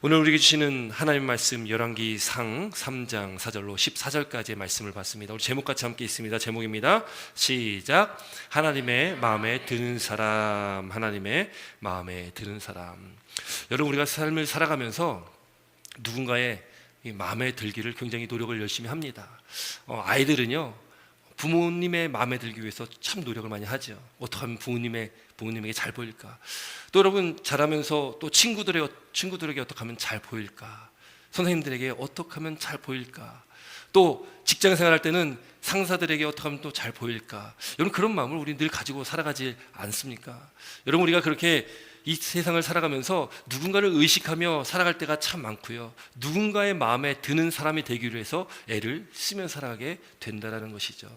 오늘 우리에게 주시는 하나님 말씀 열왕기상 3장 4절로 14절까지의 말씀을 봤습니다. 우리 제목 같이 함께 있습니다. 제목입니다. 시작. 하나님의 마음에 드는 사람, 하나님의 마음에 드는 사람. 여러분, 우리가 삶을 살아가면서 누군가의 마음에 들기를 굉장히 노력을 열심히 합니다. 아이들은요, 부모님의 마음에 들기 위해서 참 노력을 많이 하죠. 어떻게 하면 부모님에게 잘 보일까? 또 여러분, 자라면서 또 친구들에게 어떻게 하면 잘 보일까? 선생님들에게 어떻게 하면 잘 보일까? 또 직장 생활할 때는 상사들에게 어떻게 하면 또 잘 보일까? 여러분, 그런 마음을 우리 늘 가지고 살아가지 않습니까? 여러분, 우리가 그렇게 이 세상을 살아가면서 누군가를 의식하며 살아갈 때가 참 많고요, 누군가의 마음에 드는 사람이 되기 위해서 애를 쓰며 살아가게 된다는 것이죠.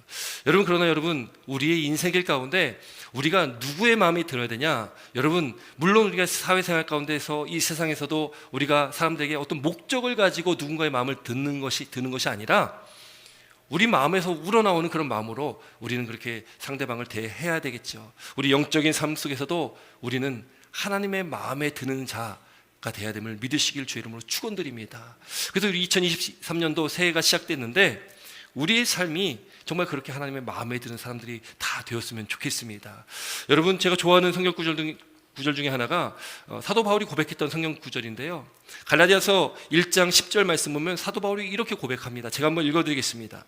여러분, 그러나 여러분, 우리의 인생길 가운데 우리가 누구의 마음이 들어야 되냐? 여러분, 물론 우리가 사회생활 가운데서 이 세상에서도 우리가 사람들에게 어떤 목적을 가지고 누군가의 마음을 드는 것이 아니라 우리 마음에서 우러나오는 그런 마음으로 우리는 그렇게 상대방을 대해야 되겠죠. 우리 영적인 삶 속에서도 우리는 하나님의 마음에 드는 자가 되어야 됨을 믿으시길 주의 이름으로 축원드립니다. 그래서 우리 2023년도 새해가 시작됐는데 우리의 삶이 정말 그렇게 하나님의 마음에 드는 사람들이 다 되었으면 좋겠습니다. 여러분, 제가 좋아하는 성경 구절 중에 하나가 사도 바울이 고백했던 성경 구절인데요, 갈라디아서 1장 10절 말씀 보면 사도 바울이 이렇게 고백합니다. 제가 한번 읽어드리겠습니다.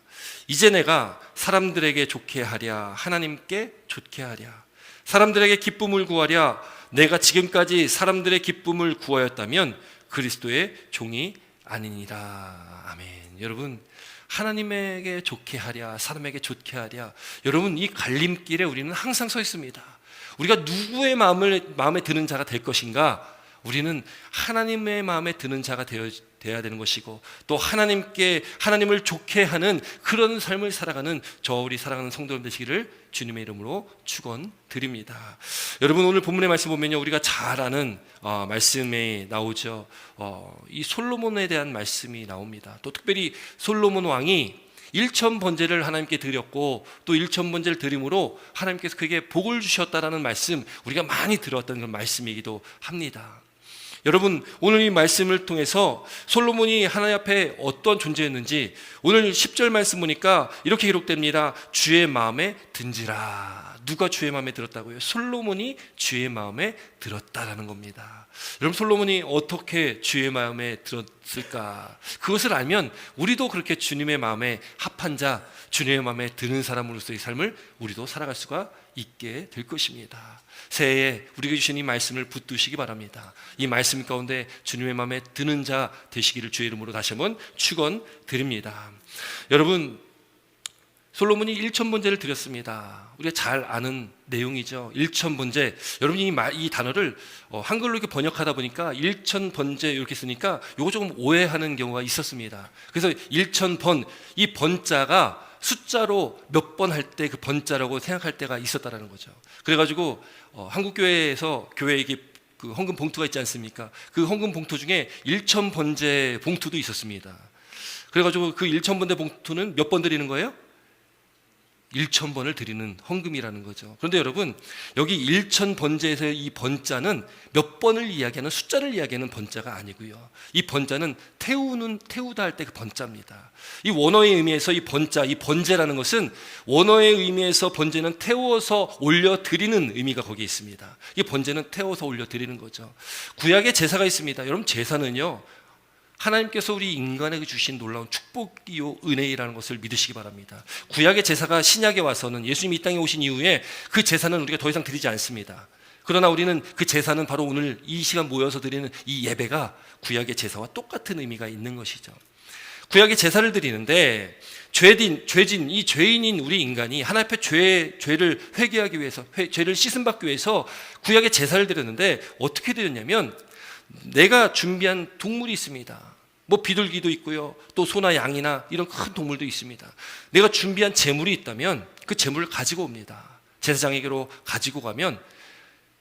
이제 내가 사람들에게 좋게 하랴, 하나님께 좋게 하랴. 사람들에게 기쁨을 구하랴. 내가 지금까지 사람들의 기쁨을 구하였다면 그리스도의 종이 아니니라. 아멘. 여러분, 하나님에게 좋게 하랴, 사람에게 좋게 하랴. 여러분, 이 갈림길에 우리는 항상 서 있습니다. 우리가 누구의 마음에 드는 자가 될 것인가? 우리는 하나님의 마음에 드는 자가 되어야 되는 것이고, 또 하나님을 좋게 하는 그런 삶을 살아가는 우리 사랑하는 성도들 되시기를 주님의 이름으로 축원드립니다. 여러분, 오늘 본문의 말씀 보면요, 우리가 잘 아는 말씀이 나오죠. 이 솔로몬에 대한 말씀이 나옵니다. 또 특별히 솔로몬 왕이 1,000번제를 하나님께 드렸고, 또 1,000번제를 드림으로 하나님께서 그에게 복을 주셨다라는 말씀, 우리가 많이 들었던 그런 말씀이기도 합니다. 여러분, 오늘 이 말씀을 통해서 솔로몬이 하나님 앞에 어떤 존재였는지 오늘 10절 말씀 보니까 이렇게 기록됩니다. 주의 마음에 든지라. 누가 주의 마음에 들었다고요? 솔로몬이 주의 마음에 들었다라는 겁니다. 여러분, 솔로몬이 어떻게 주의 마음에 들었을까? 그것을 알면 우리도 그렇게 주님의 마음에 합한 자, 주님의 마음에 드는 사람으로서의 삶을 우리도 살아갈 수가 있게 될 것입니다. 새해에 우리에게 주신 이 말씀을 붙드시기 바랍니다. 이 말씀 가운데 주님의 마음에 드는 자 되시기를 주의 이름으로 다시 한번 축원드립니다. 여러분, 솔로몬이 1,000번제를 드렸습니다. 우리가 잘 아는 내용이죠. 1,000번제. 여러분이 이 단어를 한글로 이렇게 번역하다 보니까 1,000번제 이렇게 쓰니까 이거 조금 오해하는 경우가 있었습니다. 그래서 1,000번, 이 번자가 숫자로 몇 번 할 때 그 번자라고 생각할 때가 있었다라는 거죠. 그래가지고 한국 교회에서 교회에 그 헌금 봉투가 있지 않습니까? 그 헌금 봉투 중에 1,000번제 봉투도 있었습니다. 그래가지고 그 1,000번제 봉투는 몇 번 드리는 거예요? 1,000번을 드리는 헌금이라는 거죠. 그런데 여러분, 여기 1,000번제에서의 이 번자는 몇 번을 이야기하는, 숫자를 이야기하는 번자가 아니고요, 이 번자는 태우다 할 때 그 번자입니다. 이 원어의 의미에서 이 번자, 이 번제라는 것은 원어의 의미에서 번제는 태워서 올려드리는 의미가 거기에 있습니다. 이 번제는 태워서 올려드리는 거죠. 구약의 제사가 있습니다. 여러분, 제사는요, 하나님께서 우리 인간에게 주신 놀라운 축복이요 은혜이라는 것을 믿으시기 바랍니다. 구약의 제사가 신약에 와서는, 예수님이 이 땅에 오신 이후에 그 제사는 우리가 더 이상 드리지 않습니다. 그러나 우리는 그 제사는 바로 오늘 이 시간 모여서 드리는 이 예배가 구약의 제사와 똑같은 의미가 있는 것이죠. 구약의 제사를 드리는데 이 죄인인 우리 인간이 하나님 앞에 죄를 회개하기 위해서, 죄를 씻음받기 위해서 구약의 제사를 드렸는데 어떻게 드렸냐면, 내가 준비한 동물이 있습니다. 뭐 비둘기도 있고요, 또 소나 양이나 이런 큰 동물도 있습니다. 내가 준비한 제물이 있다면 그 제물을 가지고 옵니다. 제사장에게로 가지고 가면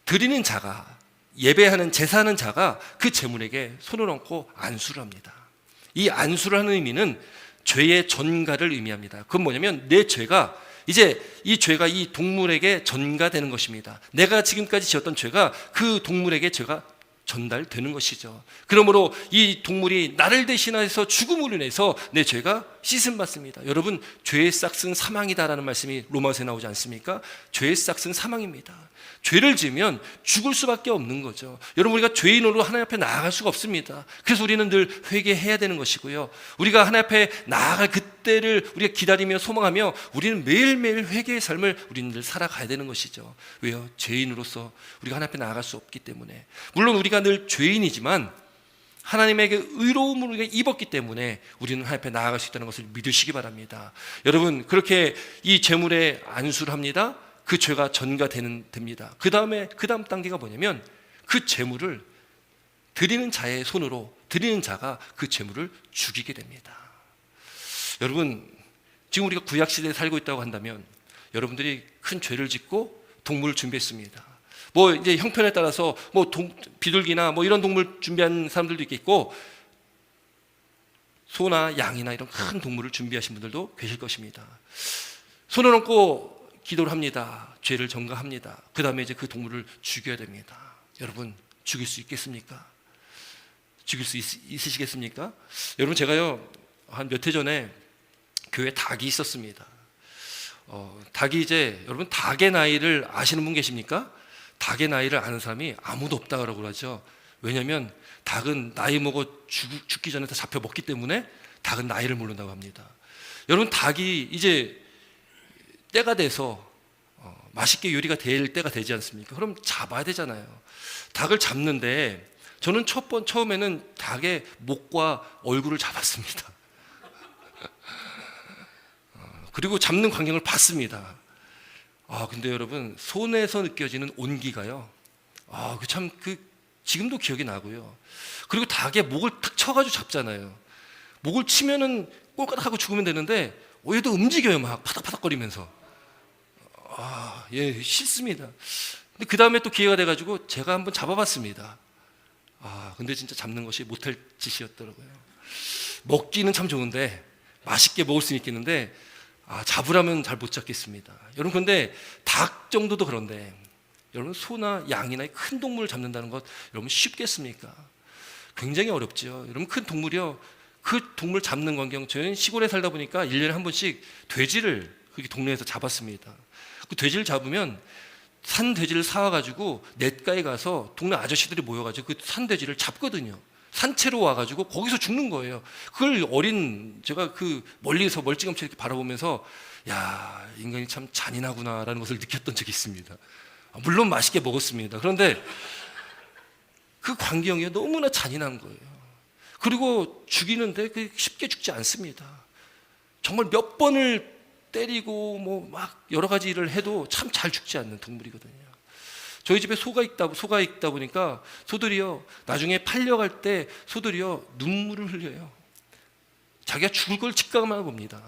드리는 자가, 예배하는 제사하는 자가 그 제물에게 손을 얹고 안수를 합니다. 이 안수를 하는 의미는 죄의 전가를 의미합니다. 그건 뭐냐면, 내 죄가 이제 이 죄가 이 동물에게 전가되는 것입니다. 내가 지금까지 지었던 죄가 그 동물에게 전달되는 것이죠. 그러므로 이 동물이 나를 대신해서 죽음으로 인해서 내 죄가 씻음 받습니다. 여러분, 죄의 싹은 사망이다라는 말씀이 로마서에 나오지 않습니까? 죄의 싹은 사망입니다. 죄를 지으면 죽을 수밖에 없는 거죠. 여러분, 우리가 죄인으로 하나님 앞에 나아갈 수가 없습니다. 그래서 우리는 늘 회개해야 되는 것이고요. 우리가 하나님 앞에 나아갈 그때를 우리가 기다리며 소망하며 우리는 매일매일 회개의 삶을 우리는 늘 살아가야 되는 것이죠. 왜요? 죄인으로서 우리가 하나님 앞에 나아갈 수 없기 때문에. 물론 우리가 늘 죄인이지만 하나님에게 의로움을 우리가 입었기 때문에 우리는 하나님 앞에 나아갈 수 있다는 것을 믿으시기 바랍니다. 여러분, 그렇게 이 제물에 안수를 합니다. 그 죄가 됩니다. 그 다음 단계가 뭐냐면 그 제물을 드리는 자의 손으로 드리는 자가 그 제물을 죽이게 됩니다. 여러분, 지금 우리가 구약 시대에 살고 있다고 한다면 여러분들이 큰 죄를 짓고 동물을 준비했습니다. 뭐 이제 형편에 따라서 뭐 비둘기나 뭐 이런 동물 준비한 사람들도 있겠고, 소나 양이나 이런 큰 동물을 준비하신 분들도 계실 것입니다. 손을 얹고 기도를 합니다. 죄를 전가합니다. 그 다음에 이제 그 동물을 죽여야 됩니다. 여러분, 죽일 수 있겠습니까? 죽일 수 있으시겠습니까? 여러분, 제가요 한 몇 해 전에 교회에 닭이 있었습니다. 닭이 이제, 여러분, 닭의 나이를 아시는 분 계십니까? 닭의 나이를 아는 사람이 아무도 없다고 그러죠. 왜냐하면 닭은 나이 먹어 죽기 전에 다 잡혀 먹기 때문에 닭은 나이를 모른다고 합니다. 여러분, 닭이 이제 때가 돼서 맛있게 요리가 될 때가 되지 않습니까? 그럼 잡아야 되잖아요. 닭을 잡는데 저는 처음에는 닭의 목과 얼굴을 잡았습니다. 그리고 잡는 광경을 봤습니다. 근데 여러분, 손에서 느껴지는 온기가요. 지금도 기억이 나고요. 그리고 닭의 목을 탁 쳐가지고 잡잖아요. 목을 치면은 꼴까닥하고 죽으면 되는데 얘도 움직여요. 막 파닥파닥거리면서. 싫습니다. 근데 그 다음에 또 기회가 돼가지고 제가 한번 잡아봤습니다. 근데 진짜 잡는 것이 못할 짓이었더라고요. 먹기는 참 좋은데, 맛있게 먹을 수는 있겠는데, 잡으라면 잘 못 잡겠습니다. 여러분, 근데 닭 정도도 그런데, 여러분, 소나 양이나 큰 동물을 잡는다는 것, 여러분 쉽겠습니까? 굉장히 어렵죠. 여러분, 큰 동물이요, 그 동물 잡는 광경, 저는 시골에 살다 보니까 1년에 한 번씩 돼지를 그렇게 동네에서 잡았습니다. 그 돼지를 잡으면 산 돼지를 사와가지고 냇가에 가서 동네 아저씨들이 모여가지고 그 산 돼지를 잡거든요. 산채로 와가지고 거기서 죽는 거예요. 그걸 제가 그 멀리서 멀찌감치 이렇게 바라보면서, 야, 인간이 참 잔인하구나라는 것을 느꼈던 적이 있습니다. 물론 맛있게 먹었습니다. 그런데 그 광경이 너무나 잔인한 거예요. 그리고 죽이는데 쉽게 죽지 않습니다. 정말 몇 번을 때리고 뭐 막 여러 가지 일을 해도 참 잘 죽지 않는 동물이거든요. 저희 집에 소가 있다 보니까 소들이요, 나중에 팔려갈 때 소들이요 눈물을 흘려요. 자기가 죽을 걸 직감하나 봅니다.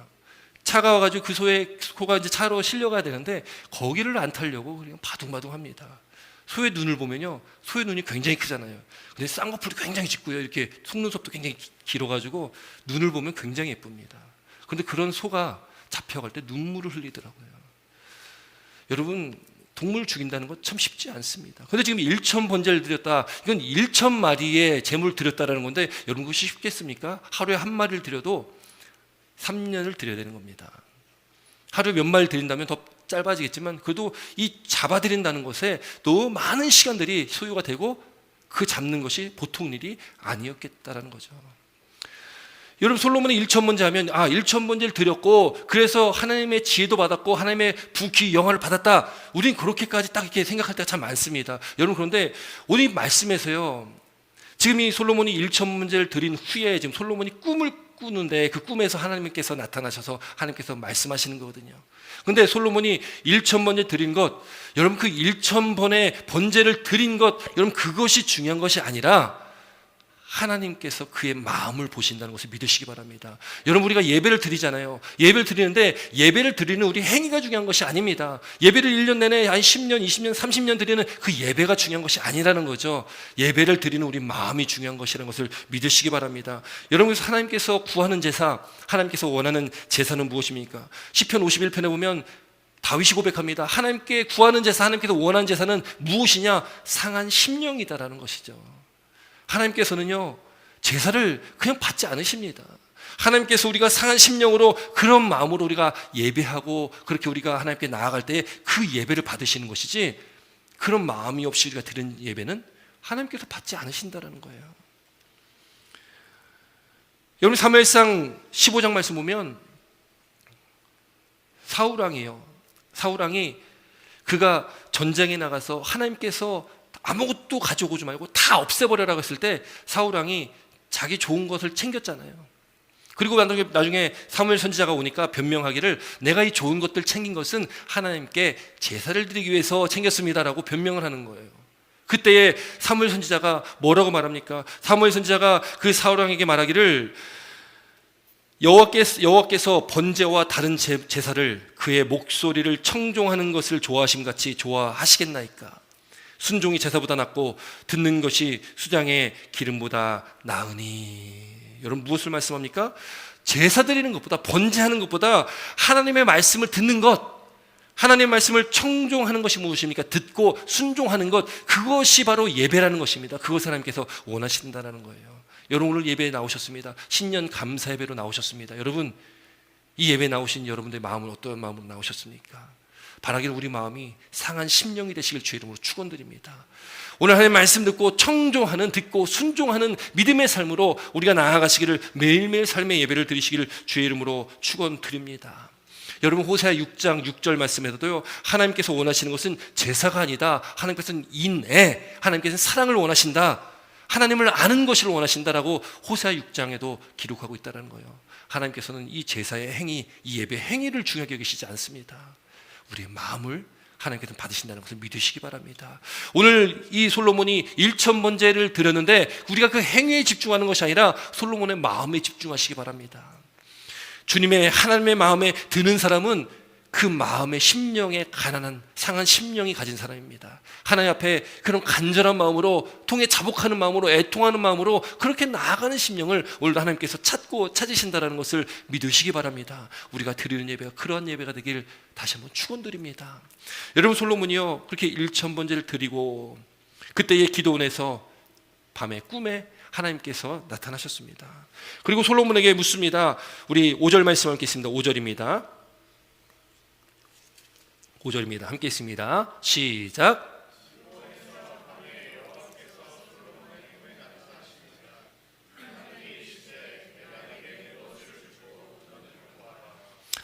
차가 와가지고 그 소가 이제 차로 실려가야 되는데 거기를 안 타려고 그냥 바둥바둥합니다. 소의 눈을 보면요, 소의 눈이 굉장히 크잖아요. 근데 쌍꺼풀도 굉장히 짙고요, 이렇게 속눈썹도 굉장히 길어가지고 눈을 보면 굉장히 예쁩니다. 근데 그런 소가 잡혀갈 때 눈물을 흘리더라고요. 여러분, 동물 죽인다는 것 참 쉽지 않습니다. 그런데 지금 1천 번제를 드렸다. 이건 1천 마리의 제물을 드렸다라는 건데, 여러분, 그것이 쉽겠습니까? 하루에 한 마리를 드려도 3년을 드려야 되는 겁니다. 하루에 몇 마리를 드린다면 더 짧아지겠지만, 그래도 이 잡아드린다는 것에 너무 많은 시간들이 소요가 되고, 그 잡는 것이 보통 일이 아니었겠다라는 거죠. 여러분, 솔로몬이 1천 번제 하면 1천 번제를 드렸고 그래서 하나님의 지혜도 받았고 하나님의 부귀 영화를 받았다. 우린 그렇게까지 딱 이렇게 생각할 때가 참 많습니다. 여러분, 그런데 오늘 이 말씀에서요, 지금 이 솔로몬이 1천 번제를 드린 후에 지금 솔로몬이 꿈을 꾸는데 그 꿈에서 하나님께서 나타나셔서 하나님께서 말씀하시는 거거든요. 근데 솔로몬이 1천 번제 드린 것, 여러분, 그 1천 번의 번제를 드린 것, 여러분, 그것이 중요한 것이 아니라 하나님께서 그의 마음을 보신다는 것을 믿으시기 바랍니다. 여러분, 우리가 예배를 드리잖아요. 예배를 드리는데 예배를 드리는 우리 행위가 중요한 것이 아닙니다. 예배를 1년 내내 10년, 20년, 30년 드리는 그 예배가 중요한 것이 아니라는 거죠. 예배를 드리는 우리 마음이 중요한 것이라는 것을 믿으시기 바랍니다. 여러분, 하나님께서 구하는 제사, 하나님께서 원하는 제사는 무엇입니까? 시편 51편에 보면 다윗이 고백합니다. 하나님께 구하는 제사, 하나님께서 원하는 제사는 무엇이냐? 상한 심령이다라는 것이죠. 하나님께서는요, 제사를 그냥 받지 않으십니다. 하나님께서 우리가 상한 심령으로 그런 마음으로 우리가 예배하고 그렇게 우리가 하나님께 나아갈 때 그 예배를 받으시는 것이지, 그런 마음이 없이 우리가 드린 예배는 하나님께서 받지 않으신다는 거예요. 여러분, 사무엘상 15장 말씀 보면 사울왕이 그가 전쟁에 나가서 하나님께서 아무것도 가져오지 말고 다 없애버려라고 했을 때 사울왕이 자기 좋은 것을 챙겼잖아요. 그리고 나중에 사무엘 선지자가 오니까 변명하기를, 내가 이 좋은 것들 챙긴 것은 하나님께 제사를 드리기 위해서 챙겼습니다라고 변명을 하는 거예요. 그때에 사무엘 선지자가 뭐라고 말합니까? 사무엘 선지자가 그 사울왕에게 말하기를, 여호와께서 번제와 다른 제사를 그의 목소리를 청종하는 것을 좋아하심같이 좋아하시겠나이까? 순종이 제사보다 낫고 듣는 것이 수장의 기름보다 나으니. 여러분, 무엇을 말씀합니까? 제사 드리는 것보다, 번제하는 것보다 하나님의 말씀을 듣는 것, 하나님의 말씀을 청종하는 것이 무엇입니까? 듣고 순종하는 것, 그것이 바로 예배라는 것입니다. 그것을 하나님께서 원하신다는 거예요. 여러분, 오늘 예배에 나오셨습니다. 신년 감사 예배로 나오셨습니다. 여러분, 이 예배에 나오신 여러분들의 마음은 어떤 마음으로 나오셨습니까? 바라기를 우리 마음이 상한 심령이 되시길 주의 이름으로 축원드립니다. 오늘 하나님의 말씀 듣고 청종하는, 듣고 순종하는 믿음의 삶으로 우리가 나아가시기를, 매일매일 삶의 예배를 드리시기를 주의 이름으로 축원드립니다. 여러분, 호세아 6장 6절 말씀에서도요, 하나님께서 원하시는 것은 제사가 아니다, 하나님께서는 인애, 하나님께서는 사랑을 원하신다, 하나님을 아는 것을 원하신다라고 호세아 6장에도 기록하고 있다는 거예요. 하나님께서는 이 제사의 행위, 이 예배 행위를 중요하게 여기시지 않습니다. 우리의 마음을 하나님께서 받으신다는 것을 믿으시기 바랍니다. 오늘 이 솔로몬이 1,000번제를 드렸는데 우리가 그 행위에 집중하는 것이 아니라 솔로몬의 마음에 집중하시기 바랍니다. 주님의, 하나님의 마음에 드는 사람은 그 마음의 심령에 가난한, 상한 심령이 가진 사람입니다. 하나님 앞에 그런 간절한 마음으로, 통해 자복하는 마음으로, 애통하는 마음으로 그렇게 나아가는 심령을 오늘도 하나님께서 찾으신다는 것을 믿으시기 바랍니다. 우리가 드리는 예배가 그러한 예배가 되길 다시 한번 축원드립니다. 여러분, 솔로몬이요, 그렇게 1,000번제를 드리고 그때의 기도원에서 밤에 꿈에 하나님께서 나타나셨습니다. 그리고 솔로몬에게 묻습니다. 우리 5절 말씀 함께 있습니다. 5절입니다. 5절입니다. 함께 있습니다. 시작.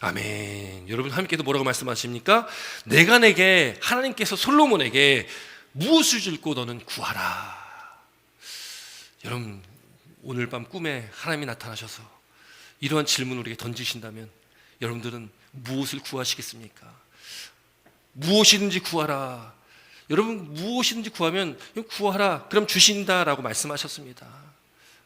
아멘. 여러분, 하나님께서 뭐라고 말씀하십니까? 하나님께서 솔로몬에게 무엇을 줄고 너는 구하라. 여러분, 오늘 밤 꿈에 하나님이 나타나셔서 이러한 질문을 우리에게 던지신다면 여러분들은 무엇을 구하시겠습니까? 무엇이든지 구하라. 여러분, 무엇이든지 구하면 구하라, 그럼 주신다라고 말씀하셨습니다.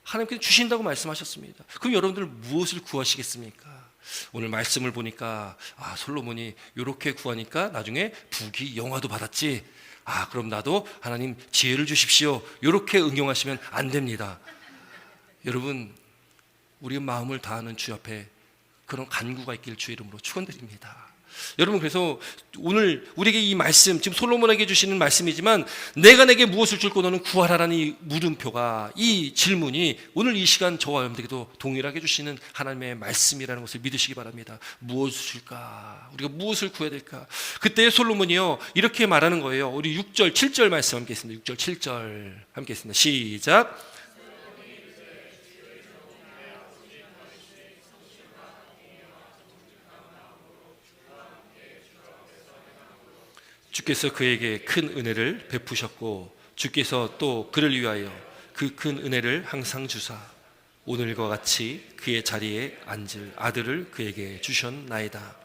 하나님께서 주신다고 말씀하셨습니다. 그럼 여러분들 무엇을 구하시겠습니까? 오늘 말씀을 보니까 솔로몬이 이렇게 구하니까 나중에 부귀 영화도 받았지. 그럼 나도 하나님 지혜를 주십시오, 이렇게 응용하시면 안 됩니다. 여러분, 우리의 마음을 다하는 주 앞에 그런 간구가 있길 주의 이름으로 축원드립니다. 여러분, 그래서 오늘 우리에게 이 말씀, 지금 솔로몬에게 주시는 말씀이지만 내가 내게 무엇을 줄고 너는 구하라라는 이 물음표가, 이 질문이 오늘 이 시간 저와 여러분들에게도 동일하게 주시는 하나님의 말씀이라는 것을 믿으시기 바랍니다. 무엇을 줄까? 우리가 무엇을 구해야 될까? 그때 솔로몬이요, 이렇게 말하는 거예요. 우리 6절 7절 말씀 함께 있습니다. 6절 7절 함께 있습니다. 시작. 주께서 그에게 큰 은혜를 베푸셨고 주께서 또 그를 위하여 그 큰 은혜를 항상 주사 오늘과 같이 그의 자리에 앉을 아들을 그에게 주셨나이다.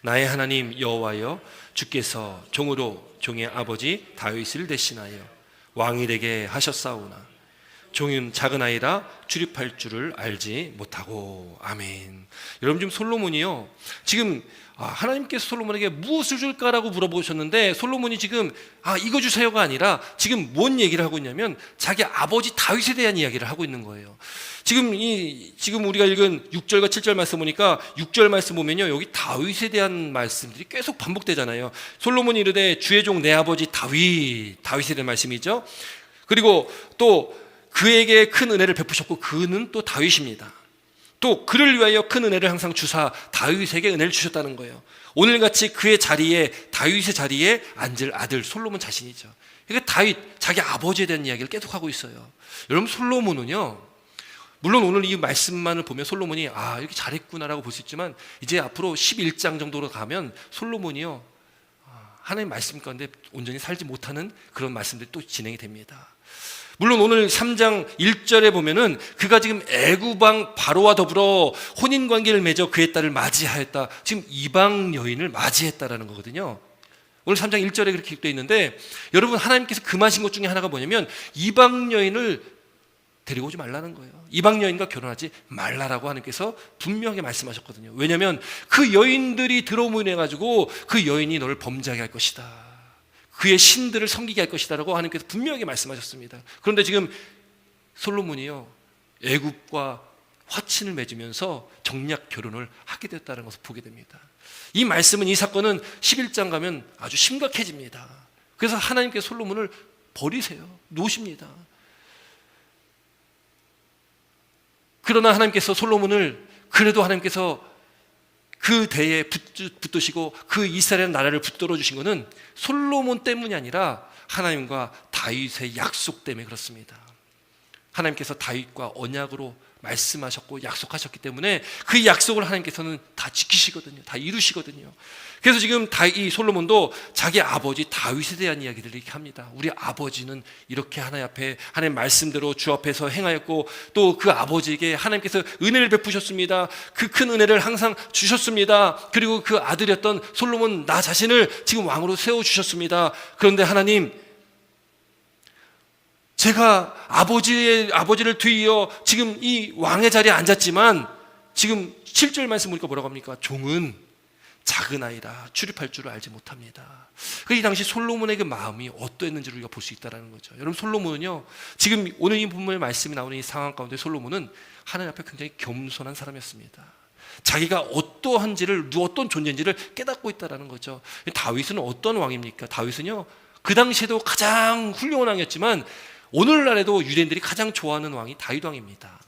나의 하나님 여호와여, 주께서 종으로 종의 아버지 다윗을 대신하여 왕이 되게 하셨사오나 종은 작은 아이라 출입할 줄을 알지 못하고. 아멘. 여러분, 지금 솔로몬이요, 지금 하나님께서 솔로몬에게 무엇을 줄까라고 물어보셨는데 솔로몬이 지금 이거 주세요가 아니라 지금 뭔 얘기를 하고 있냐면 자기 아버지 다윗에 대한 이야기를 하고 있는 거예요. 지금 우리가 읽은 6절과 7절 말씀 보니까 6절 말씀 보면요, 여기 다윗에 대한 말씀들이 계속 반복되잖아요. 솔로몬이 이르되 주의 종 내 아버지 다윗에 대한 말씀이죠. 그리고 또 그에게 큰 은혜를 베푸셨고 그는 또 다윗입니다. 또 그를 위하여 큰 은혜를 항상 주사 다윗에게 은혜를 주셨다는 거예요. 오늘같이 그의 자리에, 다윗의 자리에 앉을 아들 솔로몬 자신이죠. 그러니까 다윗, 자기 아버지에 대한 이야기를 계속하고 있어요. 여러분, 솔로몬은요, 물론 오늘 이 말씀만을 보면 솔로몬이 이렇게 잘했구나라고 볼 수 있지만 이제 앞으로 11장 정도로 가면 솔로몬이요, 하나님의 말씀 가운데 온전히 살지 못하는 그런 말씀들이 또 진행이 됩니다. 물론 오늘 3장 1절에 보면은 그가 지금 애굽왕 바로와 더불어 혼인관계를 맺어 그의 딸을 맞이하였다. 지금 이방 여인을 맞이했다라는 거거든요. 오늘 3장 1절에 그렇게 기록되어 있는데, 여러분, 하나님께서 금하신 것 중에 하나가 뭐냐면 이방 여인을 데리고 오지 말라는 거예요. 이방 여인과 결혼하지 말라라고 하나님께서 분명하게 말씀하셨거든요. 왜냐하면 그 여인들이 들어오면 해가지고 그 여인이 너를 범죄하게 할 것이다, 그의 신들을 섬기게 할 것이다 라고 하나님께서 분명하게 말씀하셨습니다. 그런데 지금 솔로몬이요, 애굽과 화친을 맺으면서 정략 결혼을 하게 됐다는 것을 보게 됩니다. 이 말씀은, 이 사건은 11장 가면 아주 심각해집니다. 그래서 하나님께서 솔로몬을 버리세요. 놓으십니다. 그러나 하나님께서 솔로몬을, 그래도 하나님께서 그 대에 붙드시고 그 이스라엘 나라를 붙들어 주신 것은 솔로몬 때문이 아니라 하나님과 다윗의 약속 때문에 그렇습니다. 하나님께서 다윗과 언약으로 말씀하셨고 약속하셨기 때문에 그 약속을 하나님께서는 다 지키시거든요. 다 이루시거든요. 그래서 지금 이 솔로몬도 자기 아버지 다윗에 대한 이야기를 이렇게 합니다. 우리 아버지는 이렇게 하나님 앞에, 하나님 말씀대로 주 앞에서 행하였고, 또 그 아버지에게 하나님께서 은혜를 베푸셨습니다. 그 큰 은혜를 항상 주셨습니다. 그리고 그 아들이었던 솔로몬 나 자신을 지금 왕으로 세워주셨습니다. 그런데 하나님, 제가 아버지를 뒤이어 지금 이 왕의 자리에 앉았지만, 지금 7절 말씀 보니까 뭐라고 합니까? 종은 작은 아이라 출입할 줄을 알지 못합니다. 이 당시 솔로몬의 그 마음이 어떠했는지를 우리가 볼 수 있다는 거죠. 여러분, 솔로몬은요, 지금 오늘 이 본문의 말씀이 나오는 이 상황 가운데 솔로몬은 하나님 앞에 굉장히 겸손한 사람이었습니다. 자기가 어떠한지를, 어떤 존재인지를 깨닫고 있다는 거죠. 다윗은 어떤 왕입니까? 다윗은요, 그 당시에도 가장 훌륭한 왕이었지만 오늘날에도 유대인들이 가장 좋아하는 왕이 다윗 왕입니다.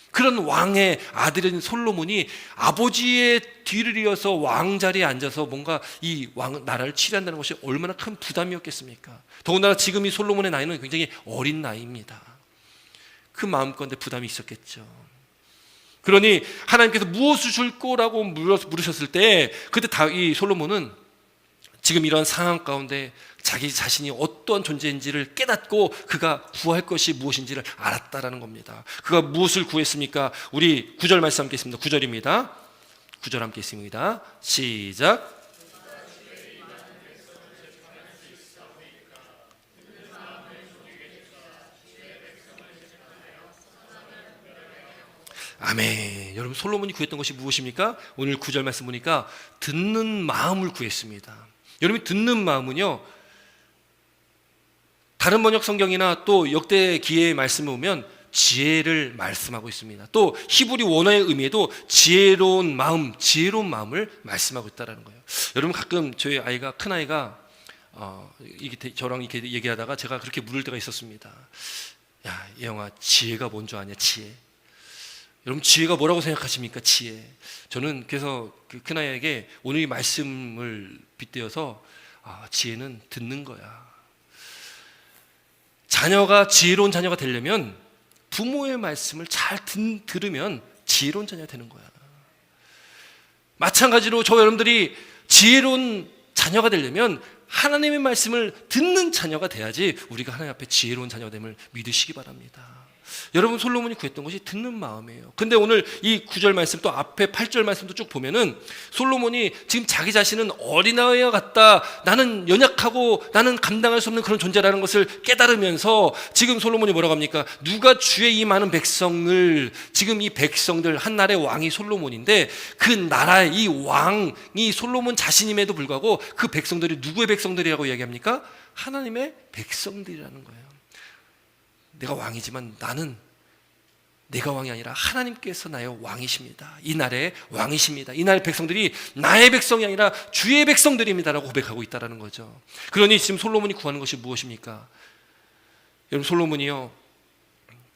그런 왕의 아들인 솔로몬이 아버지의 뒤를 이어서 왕자리에 앉아서 뭔가 이 나라를 치료한다는 것이 얼마나 큰 부담이었겠습니까? 더군다나 지금 이 솔로몬의 나이는 굉장히 어린 나이입니다. 그 마음가운데 부담이 있었겠죠. 그러니 하나님께서 무엇을 줄 거라고 물으셨을 때, 그때 이 솔로몬은 지금 이런 상황 가운데 자기 자신이 어떠한 존재인지를 깨닫고 그가 구할 것이 무엇인지를 알았다라는 겁니다. 그가 무엇을 구했습니까? 우리 9절 말씀 함께 있습니다. 9절입니다. 9절 함께 있습니다. 시작. 아멘. 여러분, 솔로몬이 구했던 것이 무엇입니까? 오늘 9절 말씀 보니까 듣는 마음을 구했습니다. 여러분, 듣는 마음은요, 다른 번역 성경이나 또 역대 기회의 말씀을 보면 지혜를 말씀하고 있습니다. 또 히브리 원어의 의미에도 지혜로운 마음을 말씀하고 있다는 거예요. 여러분, 가끔 저희 아이가, 큰 아이가 저랑 이렇게 얘기하다가 제가 그렇게 물을 때가 있었습니다. 야, 예영아, 지혜가 뭔 줄 아냐? 지혜. 여러분, 지혜가 뭐라고 생각하십니까? 지혜. 저는 그래서 그 큰아이에게 오늘 이 말씀을 빗대어서 지혜는 듣는 거야. 자녀가 지혜로운 자녀가 되려면 부모의 말씀을 잘 들으면 지혜로운 자녀가 되는 거야. 마찬가지로 저 여러분들이 지혜로운 자녀가 되려면 하나님의 말씀을 듣는 자녀가 돼야지 우리가 하나님 앞에 지혜로운 자녀가 됨을 믿으시기 바랍니다. 여러분, 솔로몬이 구했던 것이 듣는 마음이에요. 근데 오늘 이 9절 말씀, 또 앞에 8절 말씀도 쭉 보면은 솔로몬이 지금 자기 자신은 어린아이와 같다, 나는 연약하고 나는 감당할 수 없는 그런 존재라는 것을 깨달으면서 지금 솔로몬이 뭐라고 합니까? 누가 주의 이 많은 백성을, 지금 이 백성들, 한 나라의 왕이 솔로몬인데 그 나라의 이 왕이 솔로몬 자신임에도 불구하고 그 백성들이 누구의 백성들이라고 이야기합니까? 하나님의 백성들이라는 거예요. 내가 왕이지만 나는 내가 왕이 아니라 하나님께서 나의 왕이십니다. 이 나라의 왕이십니다. 이 나라의 백성들이 나의 백성이 아니라 주의 백성들입니다라고 고백하고 있다는 거죠. 그러니 지금 솔로몬이 구하는 것이 무엇입니까? 여러분, 솔로몬이요,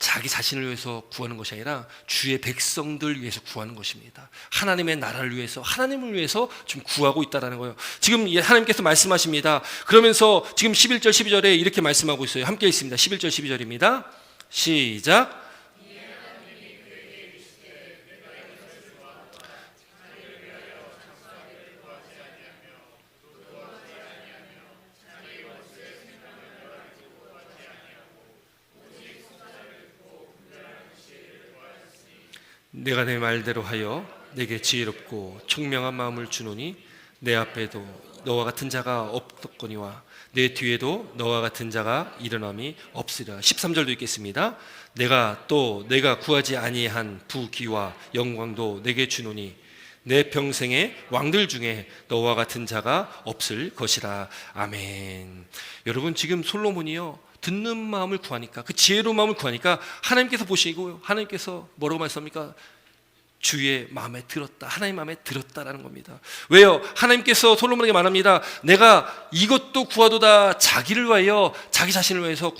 자기 자신을 위해서 구하는 것이 아니라 주의 백성들 위해서 구하는 것입니다. 하나님의 나라를 위해서, 하나님을 위해서 지금 구하고 있다는 거예요. 지금 하나님께서 말씀하십니다. 그러면서 지금 11절 12절에 이렇게 말씀하고 있어요. 함께 읽습니다. 11절 12절입니다. 시작. 내가 내 말대로 하여 내게 지혜롭고 총명한 마음을 주노니 내 앞에도 너와 같은 자가 없었거니와 내 뒤에도 너와 같은 자가 일어남이 없으리라. 13절도 읽겠습니다. 내가 구하지 아니한 부귀와 영광도 내게 주노니 내 평생의 왕들 중에 너와 같은 자가 없을 것이라. 아멘. 여러분, 지금 솔로몬이요, 듣는 마음을 구하니까, 그 지혜로운 마음을 구하니까 하나님께서 보시고, 하나님께서 뭐라고 말씀합니까? 주의 마음에 들었다, 하나님 마음에 들었다라는 겁니다. 왜요? 하나님께서 솔로몬에게 말합니다. 내가 이것도 구하도다 자기를 위하여, 자기 자신을 위해서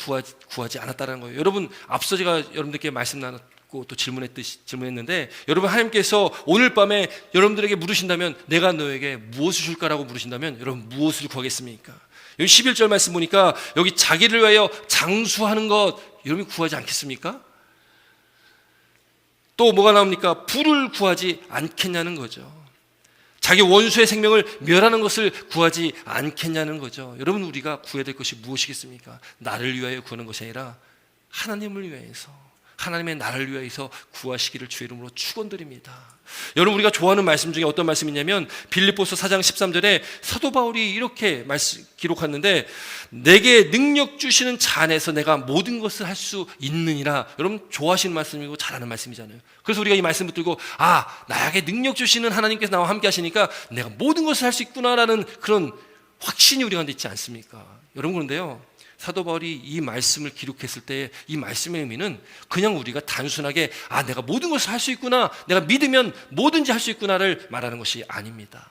구하지 않았다는 거예요. 여러분, 앞서 제가 여러분들께 말씀 나눴고 또 질문했는데, 여러분, 하나님께서 오늘 밤에 여러분들에게 물으신다면, 내가 너에게 무엇을 줄까라고 물으신다면 여러분 무엇을 구하겠습니까? 여기 11절 말씀 보니까 여기 자기를 위하여 장수하는 것 여러분이 구하지 않겠습니까? 또 뭐가 나옵니까? 부를 구하지 않겠냐는 거죠. 자기 원수의 생명을 멸하는 것을 구하지 않겠냐는 거죠. 여러분, 우리가 구해야 될 것이 무엇이겠습니까? 나를 위하여 구하는 것이 아니라 하나님을 위하여서, 하나님의 나라를 위하여서 구하시기를 주의 이름으로 축원드립니다. 여러분, 우리가 좋아하는 말씀 중에 어떤 말씀이냐면 빌립보서 4장 13절에 사도 바울이 이렇게 기록하는데, 내게 능력 주시는 자 안에서 내가 모든 것을 할 수 있느니라. 여러분, 좋아하시는 말씀이고 잘하는 말씀이잖아요. 그래서 우리가 이 말씀 붙들고, 나에게 능력 주시는 하나님께서 나와 함께 하시니까 내가 모든 것을 할 수 있구나라는 그런 확신이 우리 가운데 있지 않습니까? 여러분, 그런데요, 사도 바울이 이 말씀을 기록했을 때 이 말씀의 의미는 그냥 우리가 단순하게 내가 모든 것을 할 수 있구나, 내가 믿으면 뭐든지 할 수 있구나를 말하는 것이 아닙니다.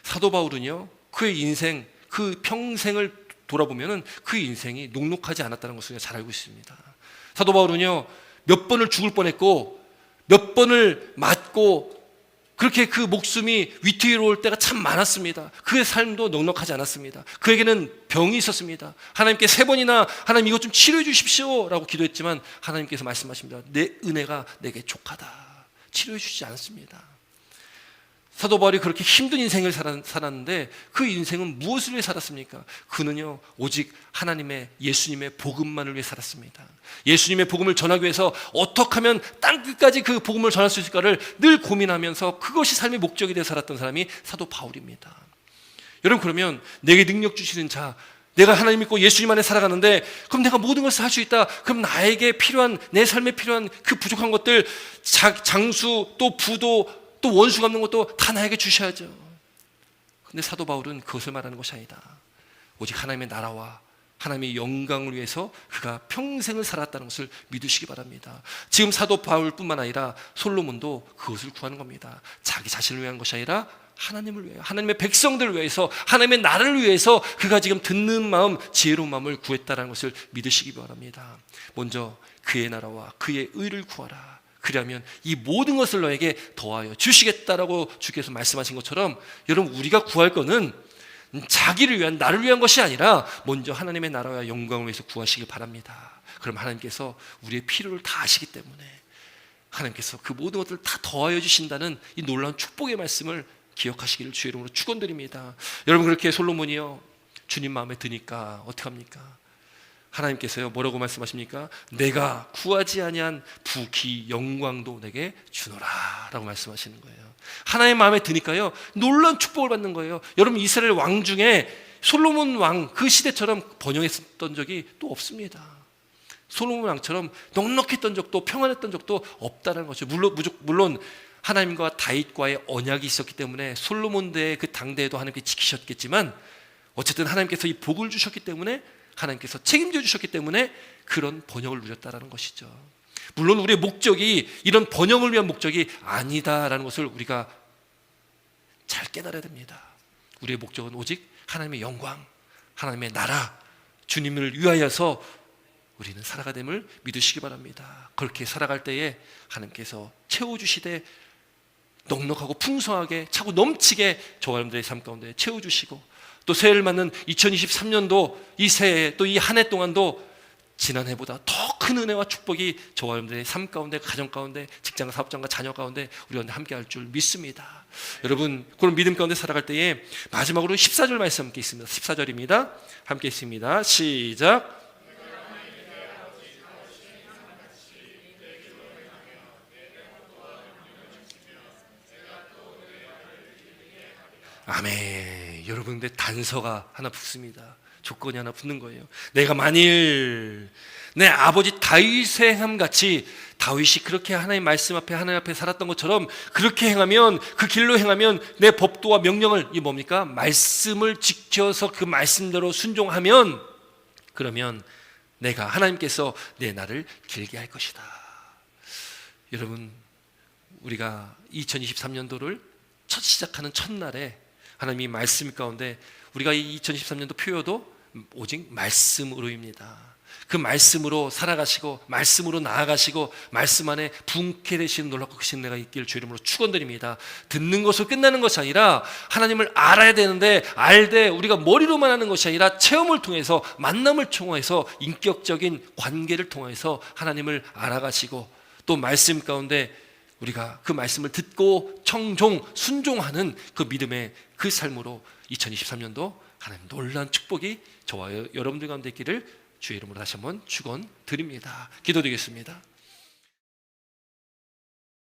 사도 바울은요, 그의 인생, 그 평생을 돌아보면은 그 인생이 녹록하지 않았다는 것을 잘 알고 있습니다. 사도 바울은요, 몇 번을 죽을 뻔했고 몇 번을 맞고 그렇게 그 목숨이 위태로울 때가 참 많았습니다. 그의 삶도 넉넉하지 않았습니다. 그에게는 병이 있었습니다. 하나님께 3번이나 하나님 이것 좀 치료해 주십시오 라고 기도했지만 하나님께서 말씀하십니다. 내 은혜가 내게 족하다. 치료해 주시지 않았습니다. 사도 바울이 그렇게 힘든 인생을 살았는데 그 인생은 무엇을 위해 살았습니까? 그는요, 오직 하나님의, 예수님의 복음만을 위해 살았습니다. 예수님의 복음을 전하기 위해서 어떻게 하면 땅끝까지 그 복음을 전할 수 있을까를 늘 고민하면서 그것이 삶의 목적이 되어 살았던 사람이 사도 바울입니다. 여러분, 그러면 내게 능력 주시는 자, 내가 하나님 믿고 예수님 안에 살아가는데, 그럼 내가 모든 것을 할 수 있다. 그럼 나에게 필요한, 내 삶에 필요한 그 부족한 것들, 장수, 또 부도, 또 원수 갚는 것도 다 나에게 주셔야죠. 근데 사도 바울은 그것을 말하는 것이 아니다. 오직 하나님의 나라와 하나님의 영광을 위해서 그가 평생을 살았다는 것을 믿으시기 바랍니다. 지금 사도 바울뿐만 아니라 솔로몬도 그것을 구하는 겁니다. 자기 자신을 위한 것이 아니라 하나님을 위해, 하나님의 백성들을 위해서, 하나님의 나라를 위해서 그가 지금 듣는 마음, 지혜로운 마음을 구했다는 것을 믿으시기 바랍니다. 먼저 그의 나라와 그의 의를 구하라. 그러면 이 모든 것을 너에게 더하여 주시겠다라고 주께서 말씀하신 것처럼, 여러분, 우리가 구할 거는 자기를 위한, 나를 위한 것이 아니라 먼저 하나님의 나라와 영광을 위해서 구하시길 바랍니다. 그럼 하나님께서 우리의 필요를 다 아시기 때문에 하나님께서 그 모든 것들을 다 더하여 주신다는 이 놀라운 축복의 말씀을 기억하시기를 주의 이름으로 축원드립니다. 여러분, 그렇게 솔로몬이요, 주님 마음에 드니까 어떻게 합니까? 하나님께서요, 뭐라고 말씀하십니까? 내가 구하지 아니한 부귀 영광도 내게 주노라 라고 말씀하시는 거예요. 하나님 마음에 드니까요, 놀라운 축복을 받는 거예요. 여러분, 이스라엘 왕 중에 솔로몬 왕 그 시대처럼 번영했던 적이 또 없습니다. 솔로몬 왕처럼 넉넉했던 적도, 평안했던 적도 없다는 거죠. 물론 하나님과 다윗과의 언약이 있었기 때문에 솔로몬대의 그 당대에도 하나님께 지키셨겠지만, 어쨌든 하나님께서 이 복을 주셨기 때문에, 하나님께서 책임져 주셨기 때문에 그런 번영을 누렸다라는 것이죠. 물론 우리의 목적이 이런 번영을 위한 목적이 아니다라는 것을 우리가 잘 깨달아야 됩니다. 우리의 목적은 오직 하나님의 영광, 하나님의 나라, 주님을 위하여서 우리는 살아가됨을 믿으시기 바랍니다. 그렇게 살아갈 때에 하나님께서 채워주시되 넉넉하고 풍성하게 차고 넘치게 저와 여러분들의 삶 가운데 채워주시고, 또 새해를 맞는 2023년도 이 새해 또 이 한 해 동안도 지난해보다 더 큰 은혜와 축복이 저와 여러분들의 삶 가운데, 가정 가운데, 직장 사업장과 자녀 가운데 우리가 함께 할 줄 믿습니다. 여러분, 그런 믿음 가운데 살아갈 때에 마지막으로 14절 말씀 함께 있습니다. 14절입니다. 함께 있습니다. 시작. 아멘. 여러분들 단서가 하나 붙습니다. 조건이 하나 붙는 거예요. 내가 만일 내 아버지 다윗의 행함같이, 다윗이 그렇게 하나님 말씀 앞에, 하나님 앞에 살았던 것처럼 그렇게 행하면, 그 길로 행하면, 내 법도와 명령을, 이 뭡니까? 말씀을 지켜서 그 말씀대로 순종하면, 그러면 내가, 하나님께서 내 날을 길게 할 것이다. 여러분, 우리가 2023년도를 첫 시작하는 첫날에 하나님이 말씀 가운데, 우리가 이 2023년도 표어도 오직 말씀으로입니다. 그 말씀으로 살아가시고, 말씀으로 나아가시고, 말씀 안에 분케 되시는 놀랍고 크신 은혜가 있기를 주 이름으로 축원드립니다. 듣는 것으로 끝나는 것이 아니라 하나님을 알아야 되는데, 알되 우리가 머리로만 하는 것이 아니라 체험을 통해서, 만남을 통해서, 인격적인 관계를 통해서 하나님을 알아가시고, 또 말씀 가운데 우리가 그 말씀을 듣고 청종, 순종하는 그 믿음의 그 삶으로 2023년도 하나님 놀라운 축복이 저와 여러분들 가운데 있기를 주의 이름으로 다시 한번 축원드립니다. 기도드리겠습니다.